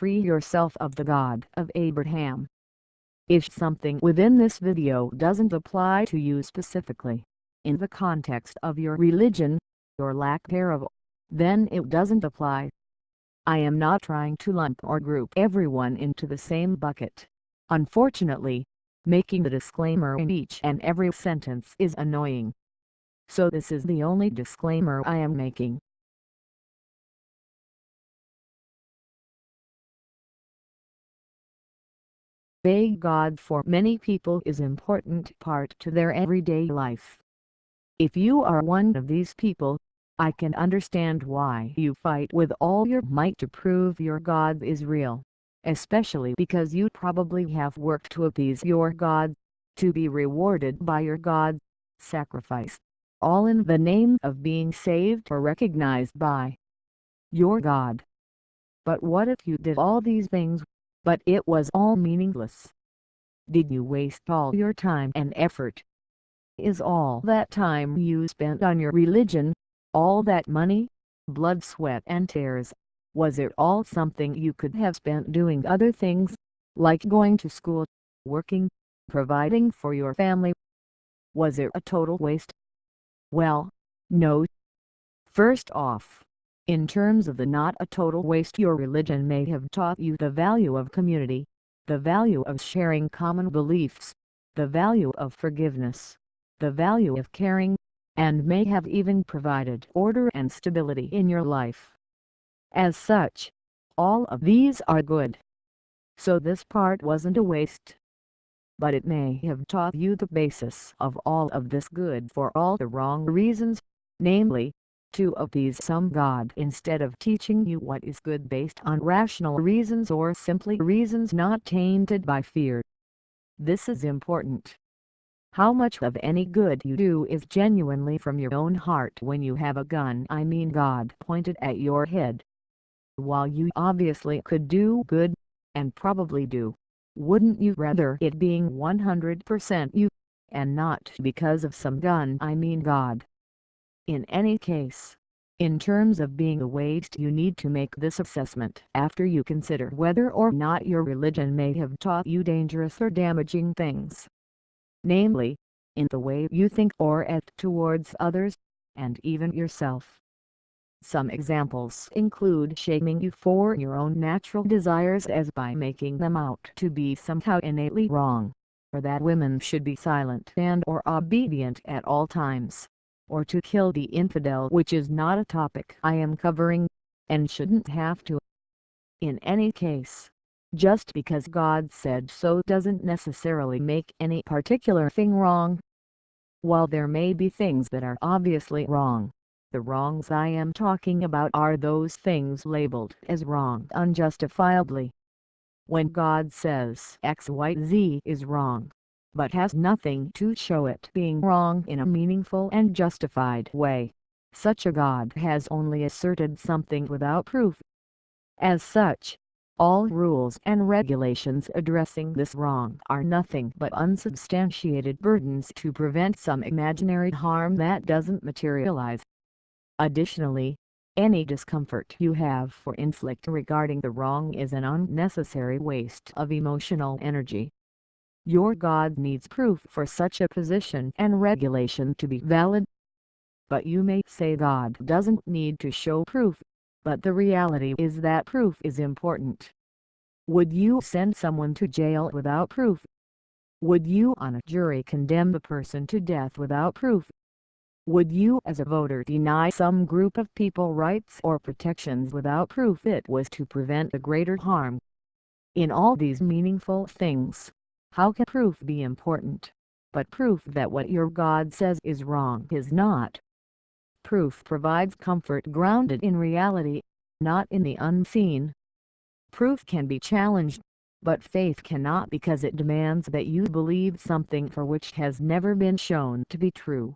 free yourself of the God of Abraham. If something within this video doesn't apply to you specifically, in the context of your religion, or lack thereof, then it doesn't apply. I am not trying to lump or group everyone into the same bucket. Unfortunately, making the disclaimer in each and every sentence is annoying. So this is the only disclaimer I am making. Obeying God for many people is an important part to their everyday life. If you are one of these people, I can understand why you fight with all your might to prove your God is real, especially because you probably have worked to appease your God, to be rewarded by your God, sacrifice, all in the name of being saved or recognized by your God. But what if you did all these things, but it was all meaningless? Did you waste all your time and effort? Is all that time you spent on your religion, all that money, blood, sweat and tears, was it all something you could have spent doing other things, like going to school, working, providing for your family? Was it a total waste? Well, no. First off, in terms of the not a total waste, your religion may have taught you the value of community, the value of sharing common beliefs, the value of forgiveness, the value of caring, and may have even provided order and stability in your life. As such, all of these are good. So this part wasn't a waste. But it may have taught you the basis of all of this good for all the wrong reasons, namely, to appease some God instead of teaching you what is good based on rational reasons or simply reasons not tainted by fear. This is important. How much of any good you do is genuinely from your own heart when you have a gun, I mean God, pointed at your head? While you obviously could do good, and probably do, wouldn't you rather it being 100% you, and not because of some gun, I mean God? In any case, in terms of being a waste, you need to make this assessment after you consider whether or not your religion may have taught you dangerous or damaging things. Namely, in the way you think or act towards others, and even yourself. Some examples include shaming you for your own natural desires, as by making them out to be somehow innately wrong, or that women should be silent and or obedient at all times, or to kill the infidel, which is not a topic I am covering, and shouldn't have to. In any case, just because God said so doesn't necessarily make any particular thing wrong. While there may be things that are obviously wrong, the wrongs I am talking about are those things labeled as wrong unjustifiably. When God says XYZ is wrong, but has nothing to show it being wrong in a meaningful and justified way, such a God has only asserted something without proof. As such, all rules and regulations addressing this wrong are nothing but unsubstantiated burdens to prevent some imaginary harm that doesn't materialize. Additionally, any discomfort you have for inflict regarding the wrong is an unnecessary waste of emotional energy. Your God needs proof for such a position and regulation to be valid. But you may say God doesn't need to show proof, but the reality is that proof is important. Would you send someone to jail without proof? Would you on a jury condemn the person to death without proof? Would you as a voter deny some group of people rights or protections without proof it was to prevent a greater harm? In all these meaningful things, how can proof be important, but proof that what your God says is wrong is not? Proof provides comfort grounded in reality, not in the unseen. Proof can be challenged, but faith cannot, because it demands that you believe something for which has never been shown to be true.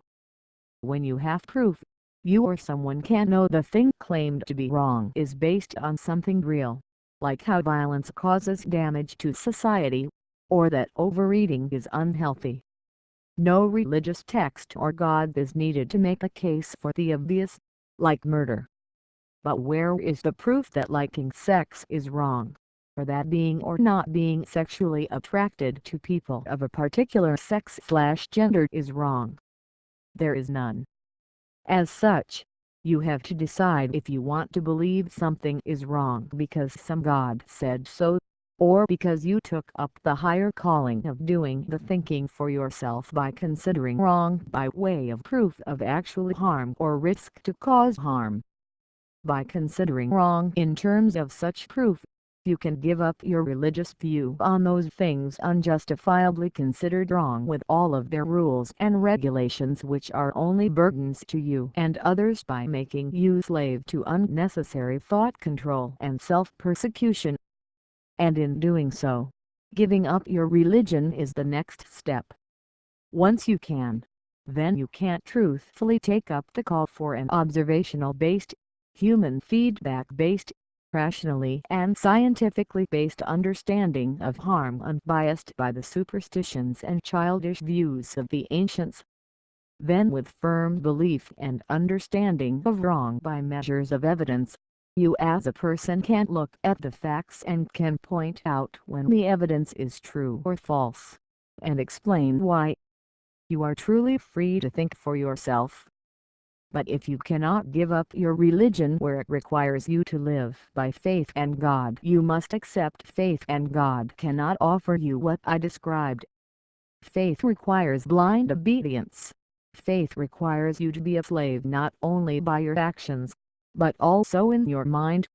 When you have proof, you or someone can know the thing claimed to be wrong is based on something real, like how violence causes damage to society, or that overeating is unhealthy. No religious text or God is needed to make a case for the obvious, like murder. But where is the proof that liking sex is wrong? or that being or not being sexually attracted to people of a particular sex/gender is wrong. There is none. As such, you have to decide if you want to believe something is wrong because some god said so, or because you took up the higher calling of doing the thinking for yourself by considering wrong by way of proof of actual harm or risk to cause harm. By considering wrong in terms of such proof, you can give up your religious view on those things unjustifiably considered wrong with all of their rules and regulations which are only burdens to you and others by making you slave to unnecessary thought control and self-persecution. And in doing so, giving up your religion is the next step. Once you can, then you can't truthfully take up the call for an observational-based, human feedback-based, rationally and scientifically based understanding of harm unbiased by the superstitions and childish views of the ancients. Then with firm belief and understanding of wrong by measures of evidence, you as a person can look at the facts and can point out when the evidence is true or false, and explain why. You are truly free to think for yourself. But if you cannot give up your religion where it requires you to live by faith and God, you must accept faith and God cannot offer you what I described. Faith requires blind obedience. Faith requires you to be a slave not only by your actions, but also in your mind.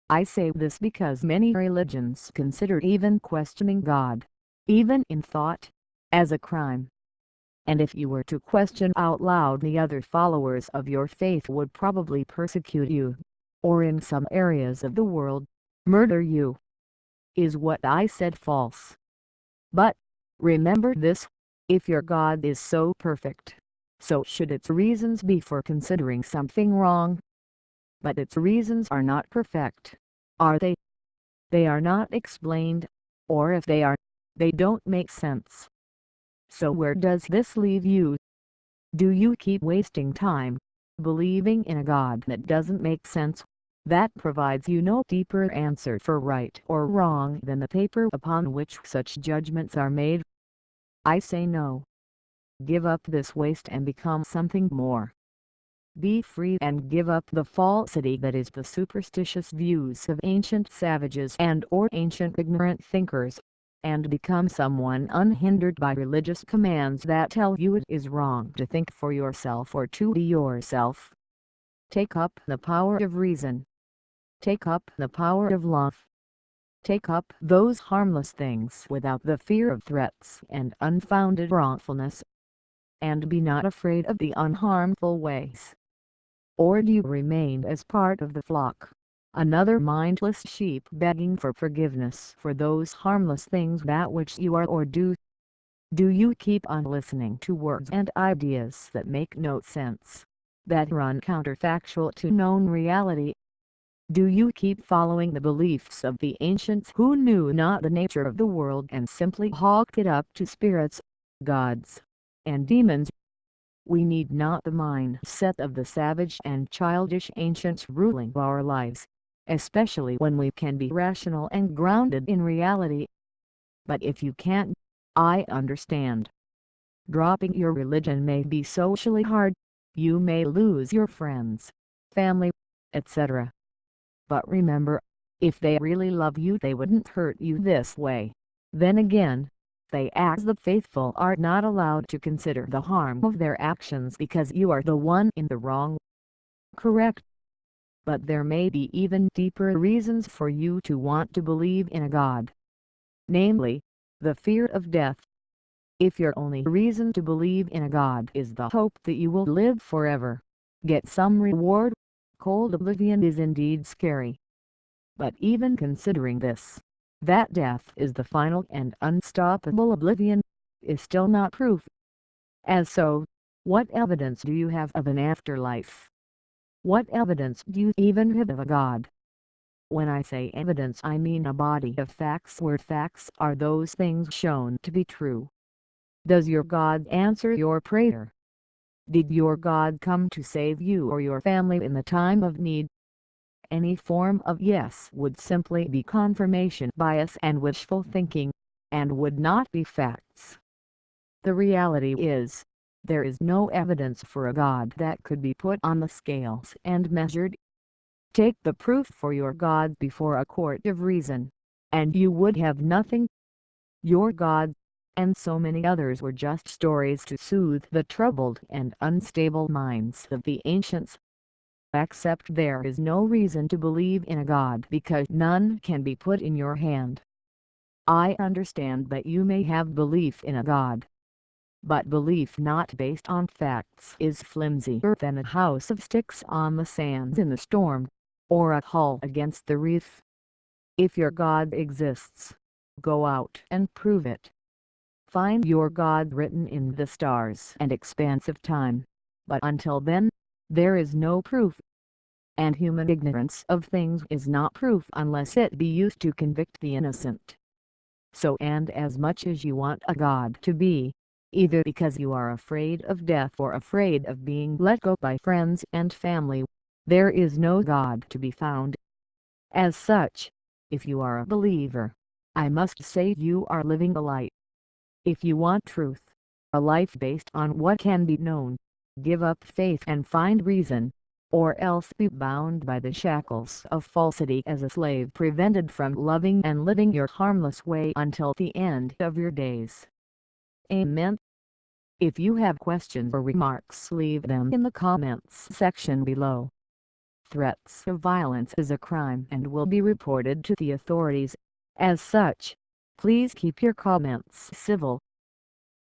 I say this because many religions consider even questioning God, even in thought, as a crime. And if you were to question out loud, the other followers of your faith would probably persecute you, or in some areas of the world, murder you. Is what I said false? But, remember this, if your God is so perfect, so should its reasons be for considering something wrong. But its reasons are not perfect, are they? They are not explained, or if they are, they don't make sense. So where does this leave you? Do you keep wasting time, believing in a God that doesn't make sense, that provides you no deeper answer for right or wrong than the paper upon which such judgments are made? I say no. Give up this waste and become something more. Be free and give up the falsity that is the superstitious views of ancient savages and or ancient ignorant thinkers, and become someone unhindered by religious commands that tell you it is wrong to think for yourself or to be yourself. Take up the power of reason. Take up the power of love. Take up those harmless things without the fear of threats and unfounded wrongfulness. And be not afraid of the unharmful ways. Or do you remain as part of the flock, another mindless sheep begging for forgiveness for those harmless things that which you are or do? Do you keep on listening to words and ideas that make no sense, that run counterfactual to known reality? Do you keep following the beliefs of the ancients who knew not the nature of the world and simply hawked it up to spirits, gods, and demons? We need not the mindset of the savage and childish ancients ruling our lives, especially when we can be rational and grounded in reality. But if you can't, I understand. Dropping your religion may be socially hard, you may lose your friends, family, etc. But remember, if they really love you they wouldn't hurt you this way. Then again, they as the faithful are not allowed to consider the harm of their actions because you are the one in the wrong. Correct. But there may be even deeper reasons for you to want to believe in a God. Namely, the fear of death. If your only reason to believe in a God is the hope that you will live forever, get some reward, cold oblivion is indeed scary. But even considering this, that death is the final and unstoppable oblivion, is still not proof. As so, what evidence do you have of an afterlife? What evidence do you even have of a God? When I say evidence I mean a body of facts where facts are those things shown to be true. Does your God answer your prayer? Did your God come to save you or your family in the time of need? any form of yes would simply be confirmation bias and wishful thinking, and would not be facts. The reality is, there is no evidence for a God that could be put on the scales and measured. Take the proof for your God before a court of reason, and you would have nothing. Your God, and so many others, were just stories to soothe the troubled and unstable minds of the ancients. Except there is no reason to believe in a God because none can be put in your hand. I understand that you may have belief in a God, but belief not based on facts is flimsier than a house of sticks on the sands in the storm, or a hull against the reef. If your God exists, go out and prove it. Find your God written in the stars and expanse of time, but until then, there is no proof. And human ignorance of things is not proof unless it be used to convict the innocent. So, and as much as you want a God to be, either because you are afraid of death or afraid of being let go by friends and family, there is no God to be found. As such, if you are a believer, I must say you are living a lie. If you want truth, a life based on what can be known, give up faith and find reason, or else be bound by the shackles of falsity as a slave, prevented from loving and living your harmless way until the end of your days. Amen. If you have questions or remarks, leave them in the comments section below. Threats of violence is a crime and will be reported to the authorities. As such, please keep your comments civil.